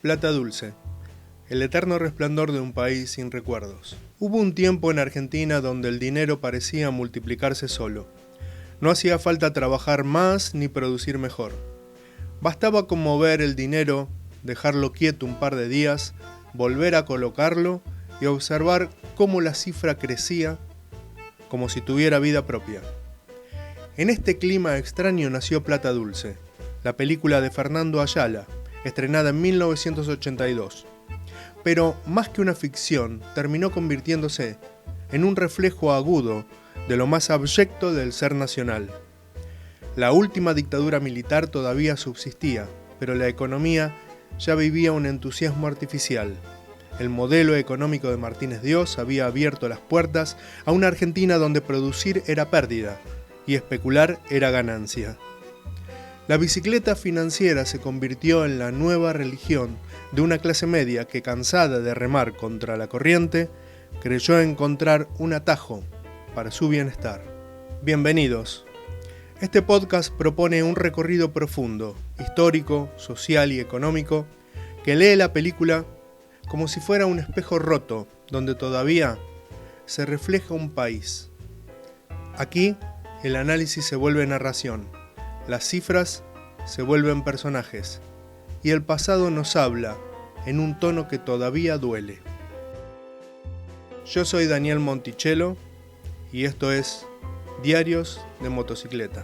Plata dulce, el eterno resplandor de un país sin recuerdos. Hubo un tiempo en Argentina donde el dinero parecía multiplicarse solo. No hacía falta trabajar más ni producir mejor. Bastaba con mover el dinero, dejarlo quieto un par de días, volver a colocarlo y observar cómo la cifra crecía como si tuviera vida propia. En este clima extraño nació Plata dulce, la película de Fernando Ayala, estrenada en 1982. Pero más que una ficción, terminó convirtiéndose en un reflejo agudo de lo más abyecto del ser nacional. La última dictadura militar todavía subsistía, pero la economía ya vivía un entusiasmo artificial. El modelo económico de Martínez Dios había abierto las puertas a una Argentina donde producir era pérdida y especular era ganancia. La bicicleta financiera se convirtió en la nueva religión de una clase media que, cansada de remar contra la corriente, creyó encontrar un atajo para su bienestar. Bienvenidos. Este podcast propone un recorrido profundo, histórico, social y económico, que lee la película como si fuera un espejo roto, donde todavía se refleja un país. Aquí, el análisis se vuelve narración. Las cifras se vuelven personajes y el pasado nos habla en un tono que todavía duele. Yo soy Daniel Monticello y esto es Diarios de Motocicleta.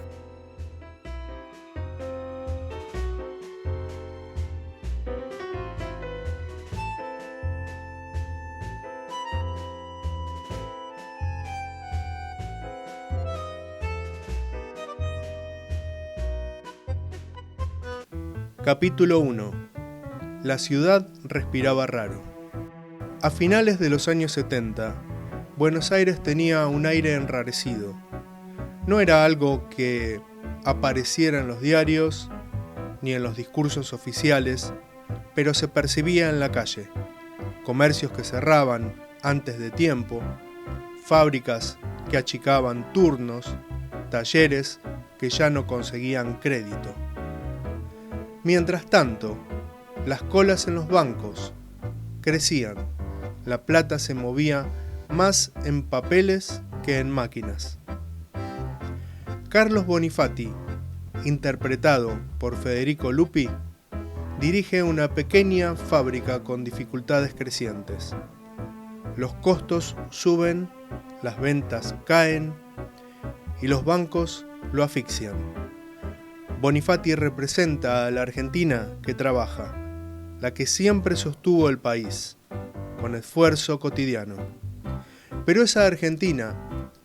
Capítulo 1. La ciudad respiraba raro. A finales de los años 70, Buenos Aires tenía un aire enrarecido. No era algo que apareciera en los diarios ni en los discursos oficiales, pero se percibía en la calle. Comercios que cerraban antes de tiempo, fábricas que achicaban turnos, talleres que ya no conseguían crédito. Mientras tanto, las colas en los bancos crecían. La plata se movía más en papeles que en máquinas. Carlos Bonifati, interpretado por Federico Lupi, dirige una pequeña fábrica con dificultades crecientes. Los costos suben, las ventas caen y los bancos lo asfixian. Bonifati representa a la Argentina que trabaja, la que siempre sostuvo el país, con esfuerzo cotidiano. Pero esa Argentina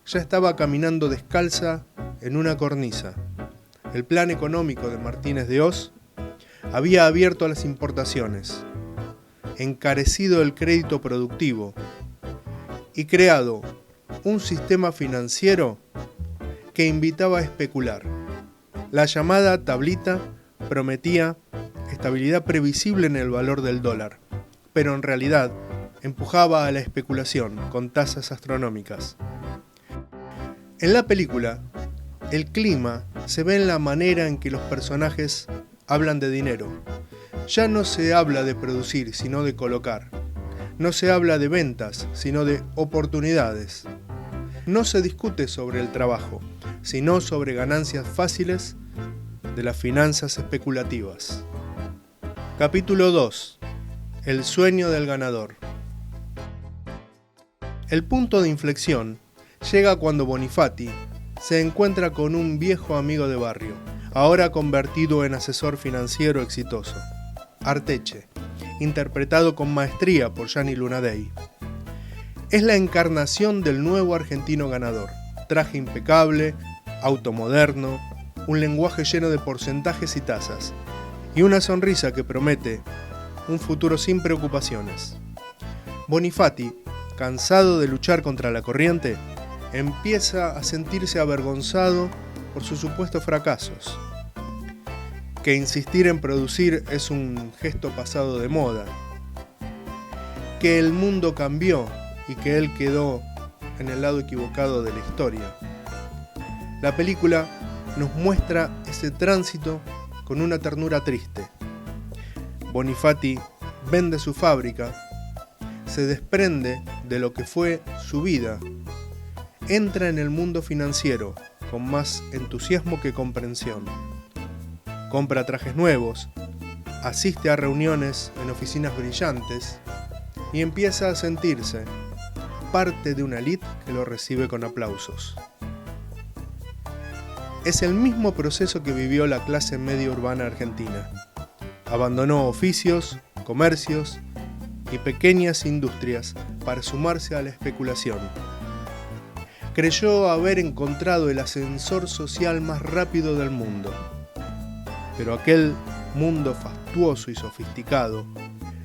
ya estaba caminando descalza en una cornisa. El plan económico de Martínez Dios había abierto las importaciones, encarecido el crédito productivo y creado un sistema financiero que invitaba a especular. La llamada tablita prometía estabilidad previsible en el valor del dólar, pero en realidad empujaba a la especulación con tasas astronómicas. En la película, el clima se ve en la manera en que los personajes hablan de dinero. Ya no se habla de producir, sino de colocar. No se habla de ventas, sino de oportunidades. No se discute sobre el trabajo, sino sobre ganancias fáciles de las finanzas especulativas. Capítulo 2. El sueño del ganador. El punto de inflexión llega cuando Bonifati se encuentra con un viejo amigo de barrio, ahora convertido en asesor financiero exitoso, Arteche, interpretado con maestría por Gianni Lunadei. Es la encarnación del nuevo argentino ganador. Traje impecable, auto moderno, un lenguaje lleno de porcentajes y tasas, y una sonrisa que promete un futuro sin preocupaciones. Bonifati, cansado de luchar contra la corriente, empieza a sentirse avergonzado por sus supuestos fracasos. Que insistir en producir es un gesto pasado de moda. Que el mundo cambió y que él quedó en el lado equivocado de la historia. La película nos muestra ese tránsito con una ternura triste. Bonifati vende su fábrica, se desprende de lo que fue su vida, entra en el mundo financiero con más entusiasmo que comprensión, compra trajes nuevos, asiste a reuniones en oficinas brillantes y empieza a sentirse parte de una élite que lo recibe con aplausos. Es el mismo proceso que vivió la clase media urbana argentina. Abandonó oficios, comercios y pequeñas industrias para sumarse a la especulación. Creyó haber encontrado el ascensor social más rápido del mundo, pero aquel mundo fastuoso y sofisticado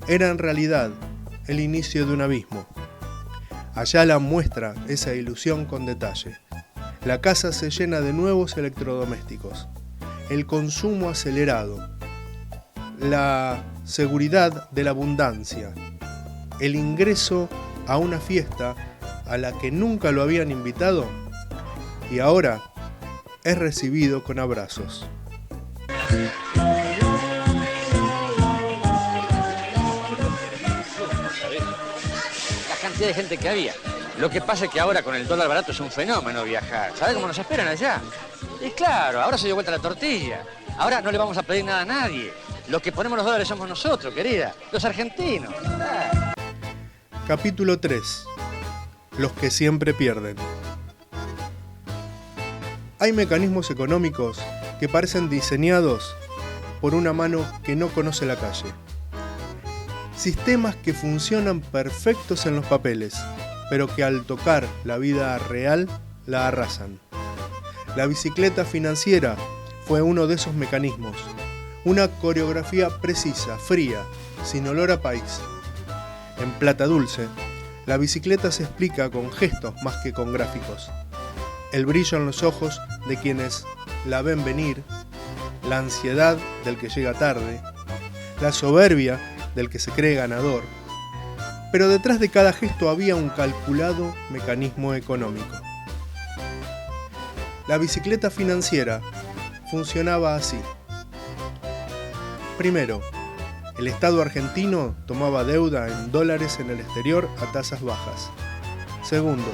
era en realidad el inicio de un abismo. Ayala muestra esa ilusión con detalle. La casa se llena de nuevos electrodomésticos, el consumo acelerado, la seguridad de la abundancia, el ingreso a una fiesta a la que nunca lo habían invitado y ahora es recibido con abrazos. La cantidad de gente que había. Lo que pasa es que ahora con el dólar barato es un fenómeno viajar. ¿Sabes cómo nos esperan allá? Y claro, ahora se dio vuelta la tortilla. Ahora no le vamos a pedir nada a nadie. Los que ponemos los dólares somos nosotros, querida. Los argentinos. Capítulo 3. Los que siempre pierden. Hay mecanismos económicos que parecen diseñados por una mano que no conoce la calle. Sistemas que funcionan perfectos en los papeles, pero que al tocar la vida real la arrasan. La bicicleta financiera fue uno de esos mecanismos. Una coreografía precisa, fría, sin olor a país. En Plata Dulce, la bicicleta se explica con gestos más que con gráficos. El brillo en los ojos de quienes la ven venir, la ansiedad del que llega tarde, la soberbia del que se cree ganador. Pero detrás de cada gesto había un calculado mecanismo económico. La bicicleta financiera funcionaba así. Primero, el Estado argentino tomaba deuda en dólares en el exterior a tasas bajas. Segundo,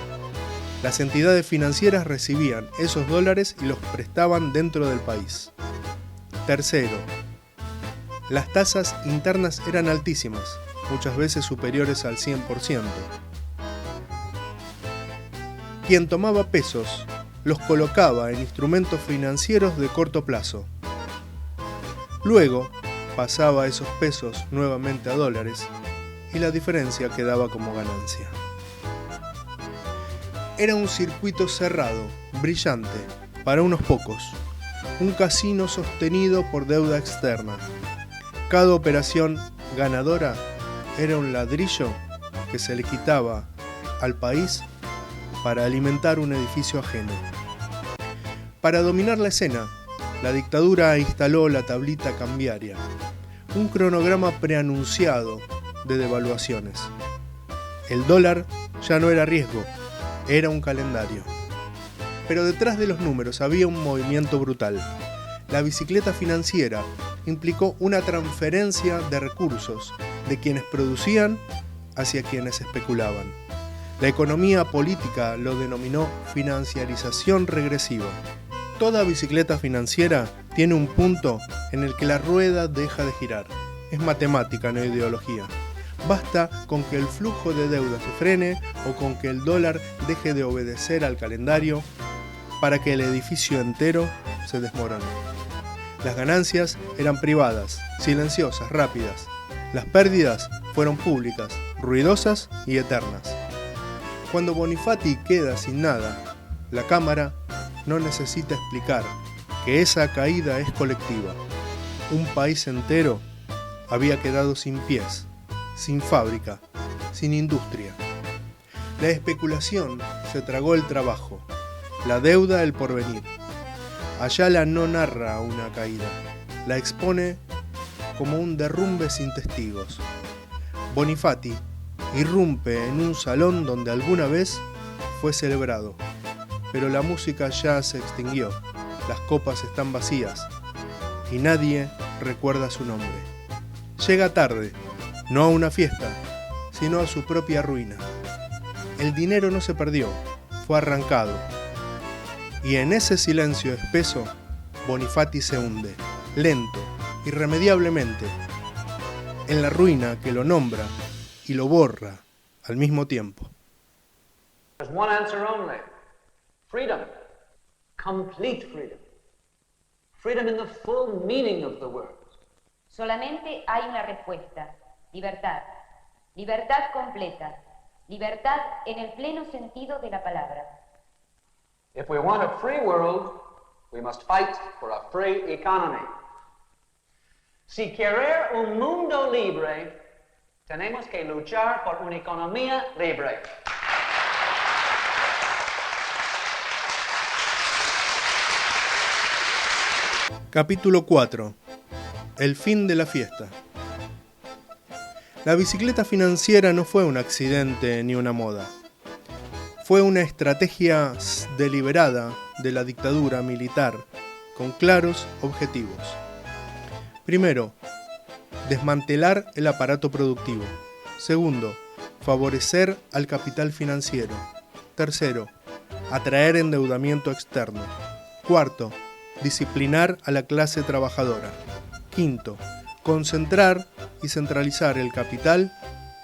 las entidades financieras recibían esos dólares y los prestaban dentro del país. Tercero, las tasas internas eran altísimas, muchas veces superiores al 100%. Quien tomaba pesos los colocaba en instrumentos financieros de corto plazo. Luego, pasaba esos pesos nuevamente a dólares y la diferencia quedaba como ganancia. Era un circuito cerrado, brillante, para unos pocos, un casino sostenido por deuda externa. Cada operación ganadora era un ladrillo que se le quitaba al país para alimentar un edificio ajeno. Para dominar la escena, la dictadura instaló la tablita cambiaria, un cronograma preanunciado de devaluaciones. El dólar ya no era riesgo, era un calendario. Pero detrás de los números había un movimiento brutal. La bicicleta financiera implicó una transferencia de recursos de quienes producían hacia quienes especulaban. La economía política lo denominó financiarización regresiva. Toda bicicleta financiera tiene un punto en el que la rueda deja de girar. Es matemática, no ideología. Basta con que el flujo de deuda se frene o con que el dólar deje de obedecer al calendario para que el edificio entero se desmorone. Las ganancias eran privadas, silenciosas, rápidas. Las pérdidas fueron públicas, ruidosas y eternas. Cuando Bonifati queda sin nada, la Cámara no necesita explicar que esa caída es colectiva. Un país entero había quedado sin pies, sin fábrica, sin industria. La especulación se tragó el trabajo, la deuda el porvenir. Ayala no narra una caída, la expone como un derrumbe sin testigos. Bonifati irrumpe en un salón donde alguna vez fue celebrado, pero la música ya se extinguió, las copas están vacías y nadie recuerda su nombre. Llega tarde, no a una fiesta, sino a su propia ruina. El dinero no se perdió, fue arrancado. Y en ese silencio espeso, Bonifati se hunde, lento, irremediablemente, en la ruina que lo nombra y lo borra al mismo tiempo. There's one answer only. Freedom. Complete freedom. Freedom in the full meaning of the word. Solamente hay una respuesta. Libertad. Libertad completa. Libertad en el pleno sentido de la palabra. If we want a free world, we must fight for a free economy. Si querer un mundo libre, tenemos que luchar por una economía libre. Capítulo 4. El fin de la fiesta. La bicicleta financiera no fue un accidente ni una moda. Fue una estrategia deliberada de la dictadura militar, con claros objetivos. Primero, desmantelar el aparato productivo. Segundo, favorecer al capital financiero. Tercero, atraer endeudamiento externo. Cuarto, disciplinar a la clase trabajadora. Quinto, concentrar y centralizar el capital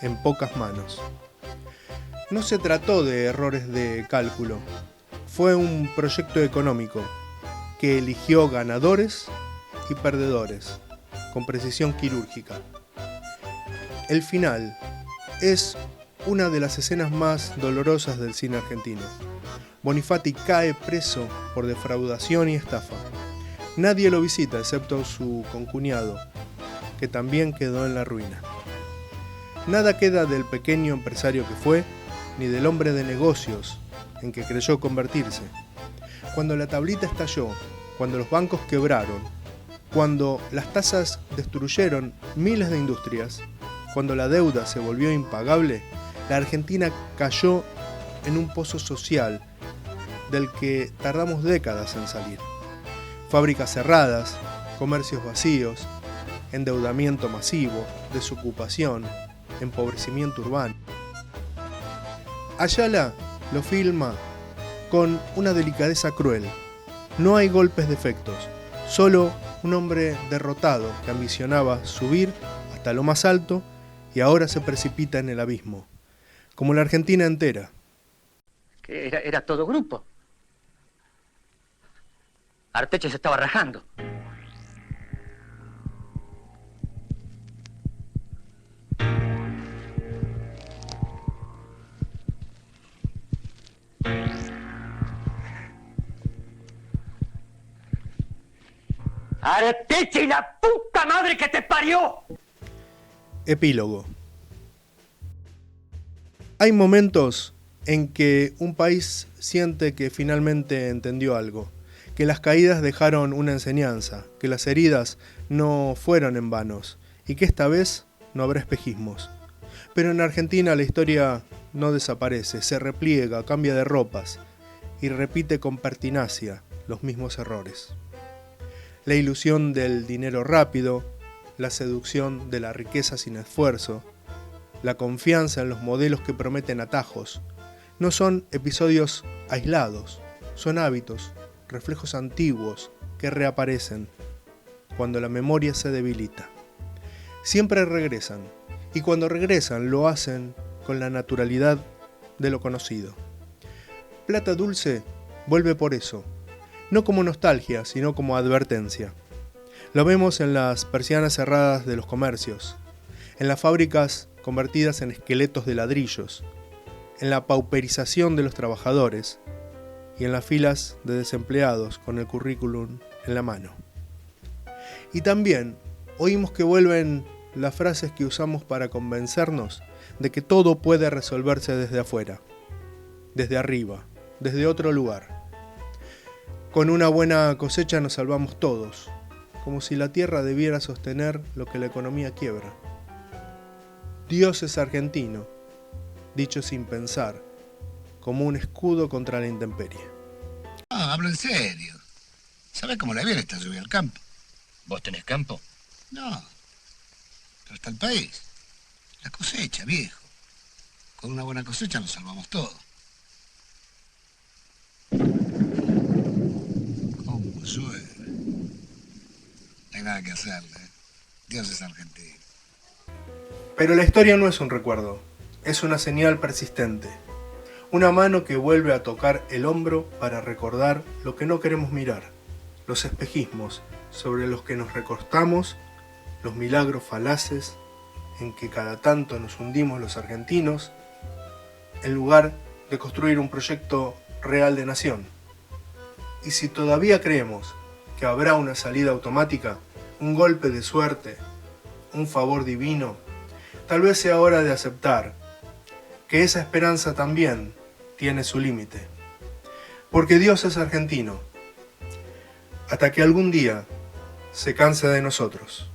en pocas manos. No se trató de errores de cálculo, fue un proyecto económico que eligió ganadores y perdedores, con precisión quirúrgica. El final es una de las escenas más dolorosas del cine argentino. Bonifati cae preso por defraudación y estafa. Nadie lo visita excepto su concuñado, que también quedó en la ruina. Nada queda del pequeño empresario que fue, ni del hombre de negocios en que creyó convertirse. Cuando la tablita estalló, cuando los bancos quebraron, cuando las tasas destruyeron miles de industrias, cuando la deuda se volvió impagable, la Argentina cayó en un pozo social del que tardamos décadas en salir. Fábricas cerradas, comercios vacíos, endeudamiento masivo, desocupación, empobrecimiento urbano. Ayala lo filma con una delicadeza cruel. No hay golpes de efectos, solo un hombre derrotado que ambicionaba subir hasta lo más alto y ahora se precipita en el abismo, como la Argentina entera. Que era todo grupo. Arteche se estaba rajando. ¡Arteche y la puta madre que te parió! Epílogo. Hay momentos en que un país siente que finalmente entendió algo, que las caídas dejaron una enseñanza, que las heridas no fueron en vanos y que esta vez no habrá espejismos. Pero en Argentina la historia no desaparece, se repliega, cambia de ropas y repite con pertinacia los mismos errores. La ilusión del dinero rápido, la seducción de la riqueza sin esfuerzo, la confianza en los modelos que prometen atajos, no son episodios aislados, son hábitos, reflejos antiguos que reaparecen cuando la memoria se debilita. Siempre regresan, y cuando regresan lo hacen con la naturalidad de lo conocido. Plata Dulce vuelve por eso, no como nostalgia, sino como advertencia. Lo vemos en las persianas cerradas de los comercios, en las fábricas convertidas en esqueletos de ladrillos, en la pauperización de los trabajadores y en las filas de desempleados con el currículum en la mano. Y también oímos que vuelven las frases que usamos para convencernos de que todo puede resolverse desde afuera, desde arriba, desde otro lugar. Con una buena cosecha nos salvamos todos, como si la tierra debiera sostener lo que la economía quiebra. Dios es argentino, dicho sin pensar, como un escudo contra la intemperie. No, hablo en serio. ¿Sabes cómo le viene esta lluvia al campo? ¿Vos tenés campo? No, pero está el país. La cosecha, viejo. Con una buena cosecha nos salvamos todo. ¿Cómo llueve? No hay nada que hacerle, ¿eh? Dios es argentino. Pero la historia no es un recuerdo, es una señal persistente. Una mano que vuelve a tocar el hombro para recordar lo que no queremos mirar. Los espejismos sobre los que nos recostamos, los milagros falaces en que cada tanto nos hundimos los argentinos, en lugar de construir un proyecto real de nación. Y si todavía creemos que habrá una salida automática, un golpe de suerte, un favor divino, tal vez sea hora de aceptar que esa esperanza también tiene su límite. Porque Dios es argentino, hasta que algún día se canse de nosotros.